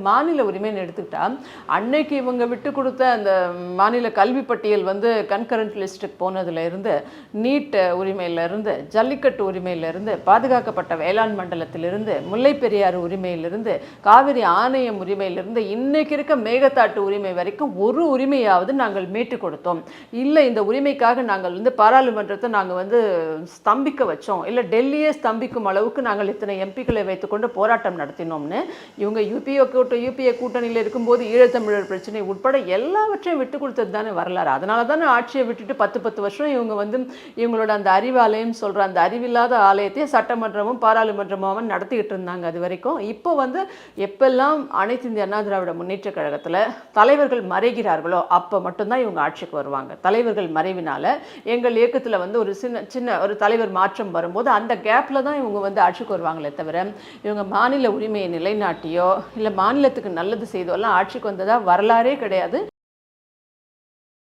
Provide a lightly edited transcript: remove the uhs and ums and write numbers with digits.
மாநில உரிமைன்னு எடுத்துக்கிட்டா அன்னைக்கு இவங்க விட்டு கொடுத்த அந்த மாநில கல்வி பட்டியல் வந்து கன்கரண்ட் லிஸ்ட்டுக்கு போனதுலேருந்து நீட் உரிமையிலிருந்து ஜல்லிக்கட்டு உரிமையிலிருந்து பாதுகாக்கப்பட்ட வேளாண் மண்டலத்திலிருந்து முல்லை பெரியாறு உரிமையிலிருந்து காவிரி ஆணையம் உரிமையிலிருந்து இன்னைக்கு இருக்க மேகதாட்டு உரிமை வரைக்கும் ஒரு உரிமையாவது நாங்கள் மீட்டு கொடுத்தோம். இல்லை இந்த உரிமைக்காக நாங்கள் வந்து பாராளுமன்றத்தை நாங்கள் வந்து ஸ்தம்பிக்க வச்சோம், இல்லை டெல்லியே ஸ்தம்பிக்கும் அளவுக்கு நாங்கள் இத்தனை எம்பிக்களை வைத்துக்கொண்டு போராட்டம் நடத்தினோம்னு இவங்க யூபிஏ கூட்டணியில் இருக்கும்போது ஈழத்தமிழர் பிரச்சனை உட்பட எல்லாவற்றையும் விட்டு கொடுத்தது தானே வரலாறு. அதனால தானே ஆட்சியை விட்டுட்டு 10 வருஷம் இவங்க வந்து இவங்களோட அந்த அறிவாலயம் சொல்கிற அந்த அறிவில்லாத ஆலயத்தையே சட்டமன்றமும் பாராளுமன்றமும் நடத்திக்கிட்டு இருந்தாங்க அது வரைக்கும். இப்போ வந்து எப்பெல்லாம் அனைத்து இந்திய அண்ணா திராவிட முன்னேற்ற கழகத்தில் தலைவர்கள் மறைகிறார்களோ அப்போ மட்டும்தான் இவங்க ஆட்சிக்கு வருவாங்க. தலைவர்கள் மறைவினால எங்கள் இயக்கத்தில் வந்து ஒரு சின்ன ஒரு தலைவர் மாற்றம் வரும்போது அந்த கேப்பில் தான் இவங்க வந்து ஆட்சிக்கு வருவாங்களே தவிர இவங்க மாநில உரிமையை நிலைநாட்டியோ இல்லை மாநிலத்துக்கு நல்லது செய்தோ எல்லாம் ஆட்சிக்கு வந்ததா வரலாறே கிடையாது.